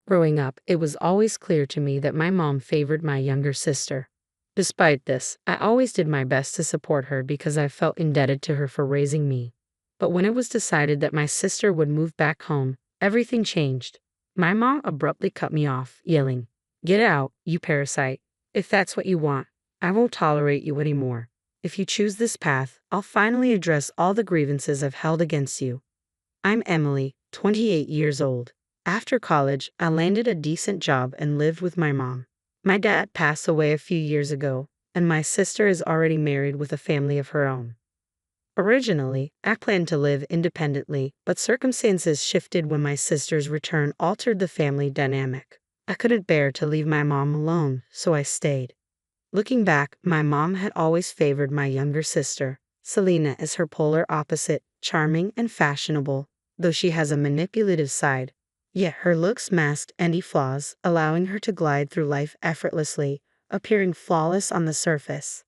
Growing up, it was always clear to me that my mom favored my younger sister. Despite this, I always did my best to support her because I felt indebted to her for raising me. But when it was decided that my sister would move back home, everything changed. My mom abruptly cut me off, yelling, "Get out, you parasite. If that's what you want, I won't tolerate you anymore. If you choose this path, I'll finally address all the grievances I've held against you." I'm Emily, 28 years old. After college, I landed a decent job and lived with my mom. My dad passed away a few years ago, and my sister is already married with a family of her own. Originally, I planned to live independently, but circumstances shifted when my sister's return altered the family dynamic. I couldn't bear to leave my mom alone, so I stayed. Looking back, my mom had always favored my younger sister, Selena, as her polar opposite, charming and fashionable, though she has a manipulative side. Yet her looks masked any flaws, allowing her to glide through life effortlessly, appearing flawless on the surface.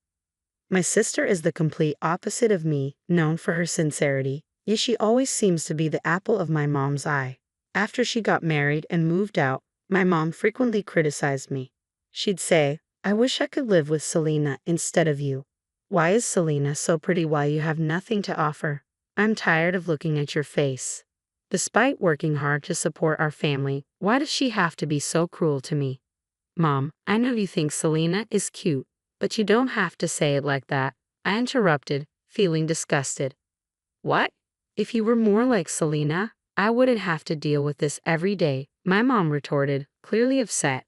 My sister is the complete opposite of me, known for her sincerity, yet she always seems to be the apple of my mom's eye. After she got married and moved out, my mom frequently criticized me. She'd say, "I wish I could live with Selena instead of you. Why is Selena so pretty while you have nothing to offer? I'm tired of looking at your face. Despite working hard to support our family, why does she have to be so cruel to me?" "Mom, I know you think Selena is cute, but you don't have to say it like that," I interrupted, feeling disgusted. "What? If you were more like Selena, I wouldn't have to deal with this every day," my mom retorted, clearly upset.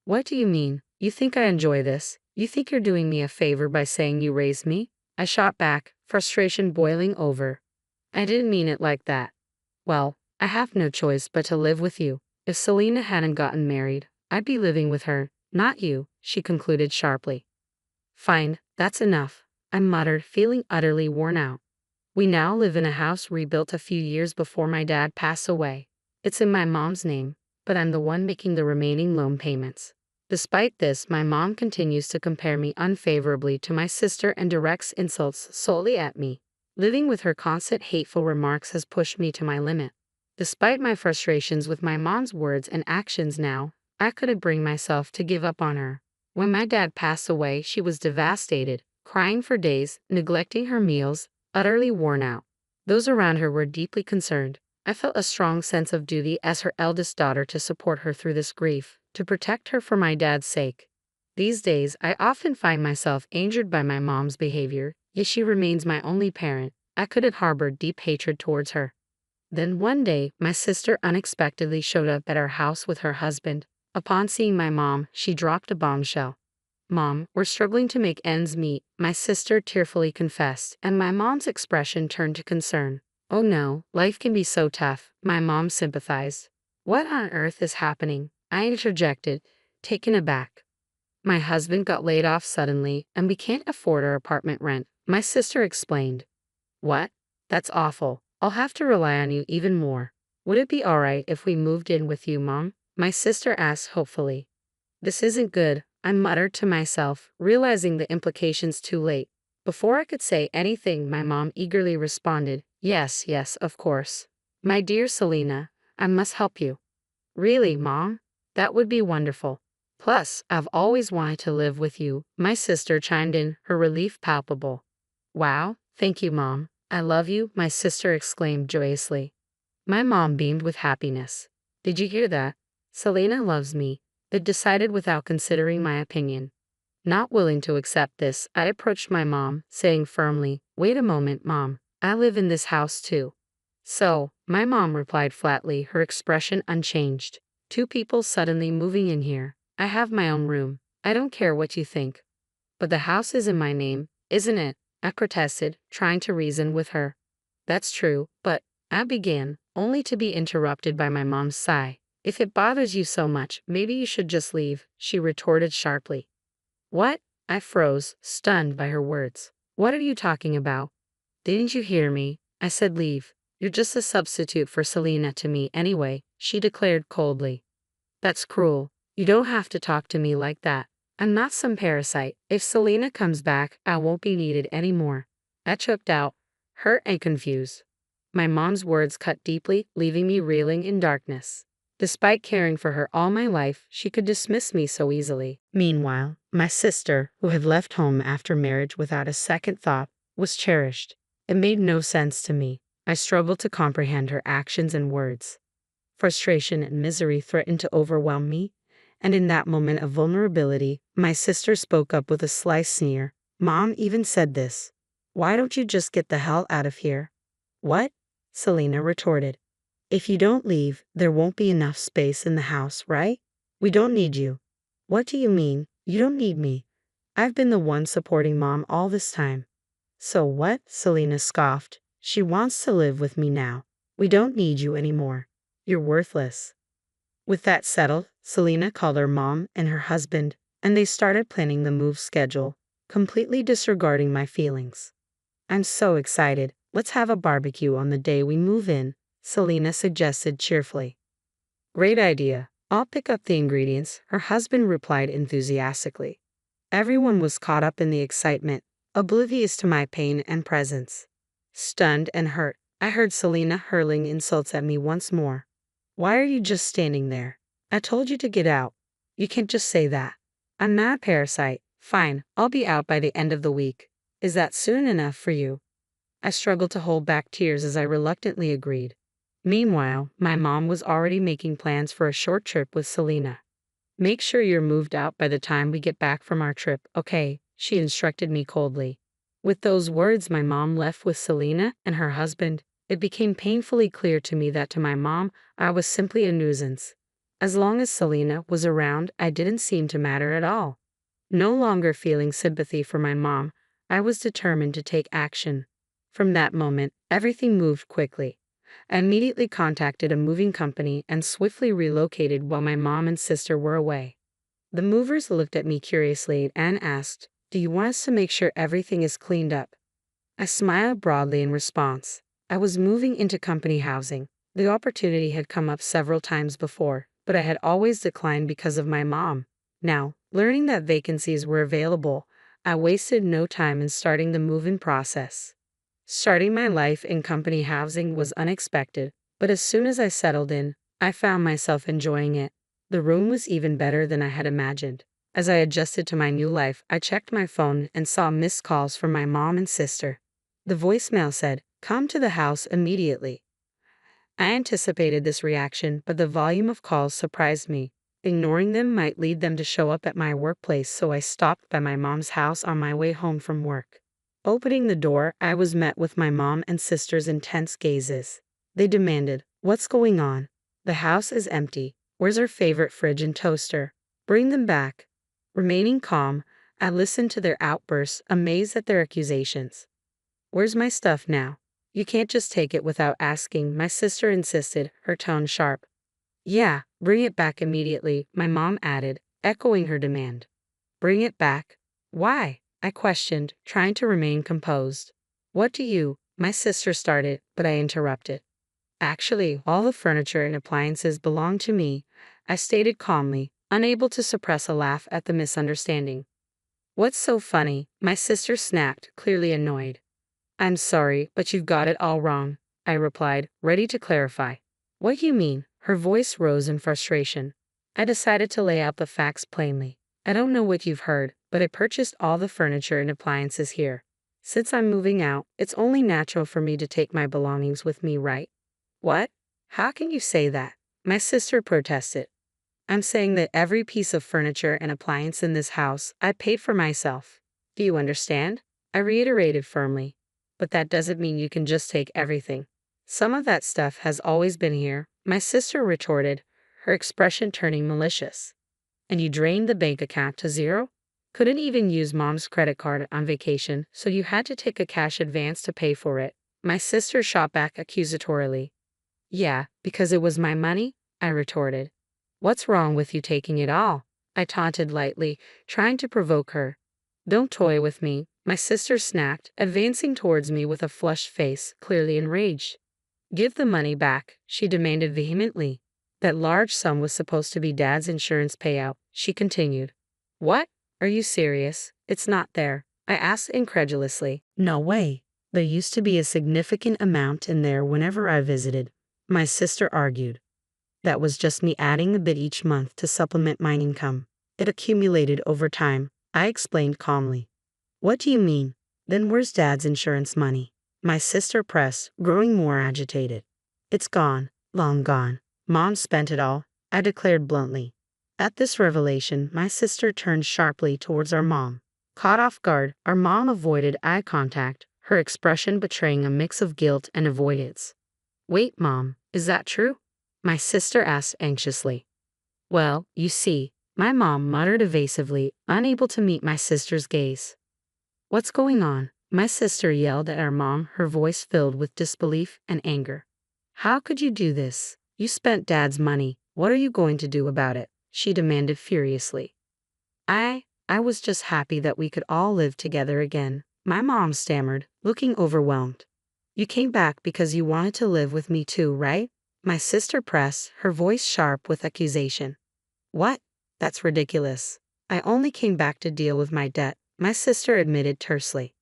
"What do you mean? You think I enjoy this? You think you're doing me a favor by saying you raised me?" I shot back, frustration boiling over. "I didn't mean it like that." "Well, I have no choice but to live with you. If Selena hadn't gotten married, I'd be living with her, not you," she concluded sharply. "Fine, that's enough," I muttered, feeling utterly worn out. We now live in a house rebuilt a few years before my dad passed away. It's in my mom's name, but I'm the one making the remaining loan payments. Despite this, my mom continues to compare me unfavorably to my sister and directs insults solely at me. Living with her constant hateful remarks has pushed me to my limit. Despite my frustrations with my mom's words and actions now, I couldn't bring myself to give up on her. When my dad passed away, she was devastated, crying for days, neglecting her meals, utterly worn out. Those around her were deeply concerned. I felt a strong sense of duty as her eldest daughter to support her through this grief, to protect her for my dad's sake. These days, I often find myself angered by my mom's behavior, yet she remains my only parent. I couldn't harbor deep hatred towards her. Then one day, my sister unexpectedly showed up at our house with her husband. Upon seeing my mom, she dropped a bombshell. "Mom, we're struggling to make ends meet," my sister tearfully confessed, and my mom's expression turned to concern. "Oh no, life can be so tough," my mom sympathized. "What on earth is happening?" I interjected, taken aback. "My husband got laid off suddenly, and we can't afford our apartment rent," my sister explained. "What? That's awful. I'll have to rely on you even more. Would it be alright if we moved in with you, Mom?" my sister asked hopefully. "This isn't good," I muttered to myself, realizing the implications too late. Before I could say anything, my mom eagerly responded, "Yes, yes, of course. My dear Selena, I must help you." "Really, Mom? That would be wonderful. Plus, I've always wanted to live with you," my sister chimed in, her relief palpable. "Wow, thank you, Mom. I love you," my sister exclaimed joyously. My mom beamed with happiness. "Did you hear that? Selena loves me," it decided without considering my opinion. Not willing to accept this, I approached my mom, saying firmly, "Wait a moment, Mom. I live in this house too." "So," my mom replied flatly, her expression unchanged. "Two people suddenly moving in here. I have my own room. I don't care what you think." "But the house is in my name, isn't it?" I protested, trying to reason with her. "That's true, but," I began, only to be interrupted by my mom's sigh. "If it bothers you so much, maybe you should just leave," she retorted sharply. "What?" I froze, stunned by her words. "What are you talking about?" "Didn't you hear me? I said leave. You're just a substitute for Selena to me anyway," she declared coldly. "That's cruel. You don't have to talk to me like that. I'm not some parasite. If Selena comes back, I won't be needed anymore." I choked out, hurt and confused. My mom's words cut deeply, leaving me reeling in darkness. Despite caring for her all my life, she could dismiss me so easily. Meanwhile, my sister, who had left home after marriage without a second thought, was cherished. It made no sense to me. I struggled to comprehend her actions and words. Frustration and misery threatened to overwhelm me, and in that moment of vulnerability, my sister spoke up with a sly sneer. Mom even said this. "Why don't you just get the hell out of here?" "What?" Selena retorted. "If you don't leave, there won't be enough space in the house, right? We don't need you." "What do you mean, you don't need me? I've been the one supporting Mom all this time." "So what?" Selena scoffed. "She wants to live with me now. We don't need you anymore. You're worthless." With that settled, Selena called her mom and her husband, and they started planning the move schedule, completely disregarding my feelings. "I'm so excited. Let's have a barbecue on the day we move in," Selena suggested cheerfully. "Great idea. I'll pick up the ingredients," her husband replied enthusiastically. Everyone was caught up in the excitement, oblivious to my pain and presence. Stunned and hurt, I heard Selena hurling insults at me once more. "Why are you just standing there? I told you to get out. You can't just say that." "I'm not a parasite. Fine, I'll be out by the end of the week. Is that soon enough for you?" I struggled to hold back tears as I reluctantly agreed. Meanwhile, my mom was already making plans for a short trip with Selena. "Make sure you're moved out by the time we get back from our trip, okay?" she instructed me coldly. With those words, my mom left with Selena and her husband. It became painfully clear to me that to my mom, I was simply a nuisance. As long as Selena was around, I didn't seem to matter at all. No longer feeling sympathy for my mom, I was determined to take action. From that moment, everything moved quickly. I immediately contacted a moving company and swiftly relocated while my mom and sister were away. The movers looked at me curiously and asked, "Do you want us to make sure everything is cleaned up?" I smiled broadly in response. I was moving into company housing. The opportunity had come up several times before, but I had always declined because of my mom. Now, learning that vacancies were available, I wasted no time in starting the move-in process. Starting my life in company housing was unexpected, but as soon as I settled in, I found myself enjoying it. The room was even better than I had imagined. As I adjusted to my new life, I checked my phone and saw missed calls from my mom and sister. The voicemail said, "Come to the house immediately." I anticipated this reaction, but the volume of calls surprised me. Ignoring them might lead them to show up at my workplace, so I stopped by my mom's house on my way home from work. Opening the door, I was met with my mom and sister's intense gazes. They demanded, "What's going on? The house is empty. Where's our favorite fridge and toaster? Bring them back." Remaining calm, I listened to their outbursts, amazed at their accusations. "Where's my stuff now? You can't just take it without asking," my sister insisted, her tone sharp. "Yeah, bring it back immediately," my mom added, echoing her demand. "Bring it back? Why?" I questioned, trying to remain composed. "What do you?" my sister started, but I interrupted. "Actually, all the furniture and appliances belong to me," I stated calmly, unable to suppress a laugh at the misunderstanding. "What's so funny?" my sister snapped, clearly annoyed. "I'm sorry, but you've got it all wrong," I replied, ready to clarify. "What do you mean?" Her voice rose in frustration. I decided to lay out the facts plainly. "I don't know what you've heard, but I purchased all the furniture and appliances here. Since I'm moving out, it's only natural for me to take my belongings with me, right?" "What? How can you say that?" my sister protested. "I'm saying that every piece of furniture and appliance in this house I paid for myself. Do you understand?" I reiterated firmly. "But that doesn't mean you can just take everything. Some of that stuff has always been here," my sister retorted, her expression turning malicious. "And you drained the bank account to zero? Couldn't even use mom's credit card on vacation, so you had to take a cash advance to pay for it." My sister shot back accusatorily. "Yeah, because it was my money," I retorted. "What's wrong with you taking it all?" I taunted lightly, trying to provoke her. "Don't toy with me," my sister snapped, advancing towards me with a flushed face, clearly enraged. "Give the money back," she demanded vehemently. "That large sum was supposed to be Dad's insurance payout," she continued. "What? Are you serious? It's not there," I asked incredulously. "No way. There used to be a significant amount in there whenever I visited," my sister argued. That was just me adding a bit each month to supplement my income. It accumulated over time, I explained calmly. What do you mean? Then where's Dad's insurance money? My sister pressed, growing more agitated. It's gone, long gone. Mom spent it all, I declared bluntly. At this revelation, my sister turned sharply towards our mom. Caught off guard, our mom avoided eye contact, her expression betraying a mix of guilt and avoidance. Wait, Mom, is that true? My sister asked anxiously. Well, you see, my mom muttered evasively, unable to meet my sister's gaze. What's going on? My sister yelled at our mom, her voice filled with disbelief and anger. How could you do this? You spent Dad's money. What are you going to do about it? She demanded furiously. I was just happy that we could all live together again, my mom stammered, looking overwhelmed. You came back because you wanted to live with me too, right? My sister pressed, her voice sharp with accusation. What? That's ridiculous. I only came back to deal with my debt, my sister admitted tersely.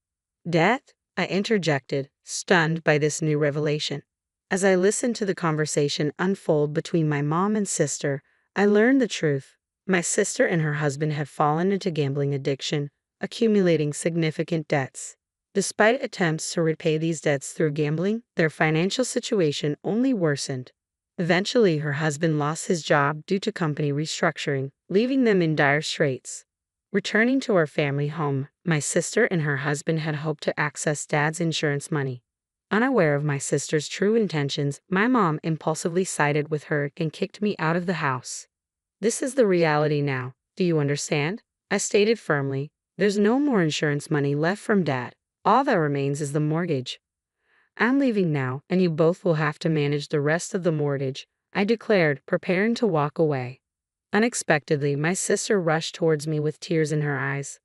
Debt? I interjected, stunned by this new revelation. As I listened to the conversation unfold between my mom and sister, I learned the truth. My sister and her husband had fallen into gambling addiction, accumulating significant debts. Despite attempts to repay these debts through gambling, their financial situation only worsened. Eventually, her husband lost his job due to company restructuring, leaving them in dire straits. Returning to our family home, my sister and her husband had hoped to access Dad's insurance money. Unaware of my sister's true intentions, my mom impulsively sided with her and kicked me out of the house. This is the reality now, do you understand? I stated firmly. There's no more insurance money left from Dad. All that remains is the mortgage. I'm leaving now, and you both will have to manage the rest of the mortgage, I declared, preparing to walk away. Unexpectedly, my sister rushed towards me with tears in her eyes.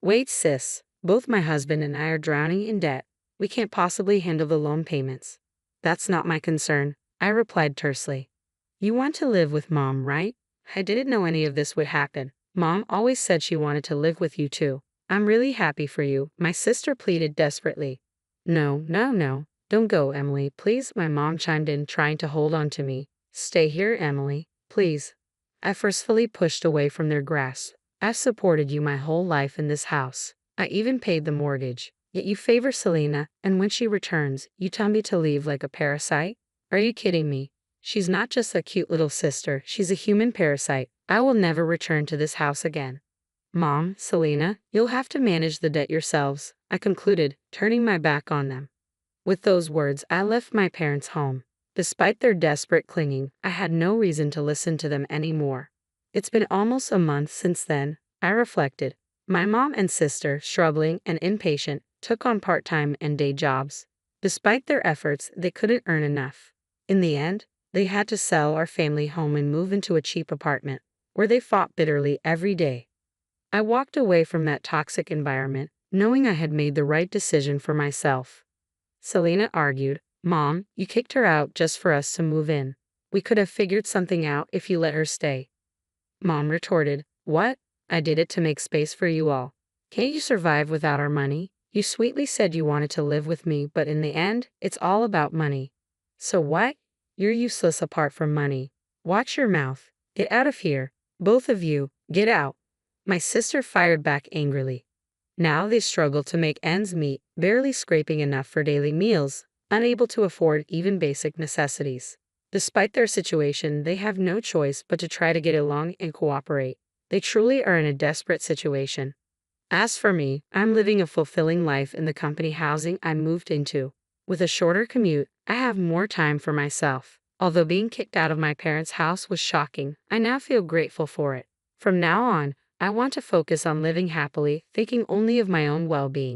Wait, sis. Both my husband and I are drowning in debt. We can't possibly handle the loan payments. That's not my concern, I replied tersely. You want to live with Mom, right? I didn't know any of this would happen. Mom always said she wanted to live with you too. I'm really happy for you, my sister pleaded desperately. No, don't go, Emily, please, my mom chimed in, trying to hold on to me. Stay here, Emily, please. I forcefully pushed away from their grasp. I've supported you my whole life in this house. I even paid the mortgage. Yet you favor Selena, and when she returns, you tell me to leave like a parasite? Are you kidding me? She's not just a cute little sister, she's a human parasite. I will never return to this house again. Mom, Selena, you'll have to manage the debt yourselves, I concluded, turning my back on them. With those words, I left my parents' home. Despite their desperate clinging, I had no reason to listen to them anymore. It's been almost a month since then, I reflected. My mom and sister, struggling and impatient, took on part-time and day jobs. Despite their efforts, they couldn't earn enough. In the end, they had to sell our family home and move into a cheap apartment, where they fought bitterly every day. I walked away from that toxic environment, knowing I had made the right decision for myself. Selena argued, Mom, you kicked her out just for us to move in. We could have figured something out if you let her stay. Mom retorted, What? I did it to make space for you all. Can't you survive without our money? You sweetly said you wanted to live with me, but in the end, it's all about money. So what? You're useless apart from money. Watch your mouth. Get out of here. Both of you, get out. My sister fired back angrily. Now they struggle to make ends meet, barely scraping enough for daily meals, unable to afford even basic necessities. Despite their situation, they have no choice but to try to get along and cooperate. They truly are in a desperate situation. As for me, I'm living a fulfilling life in the company housing I moved into. With a shorter commute, I have more time for myself. Although being kicked out of my parents' house was shocking, I now feel grateful for it. From now on, I want to focus on living happily, thinking only of my own well-being.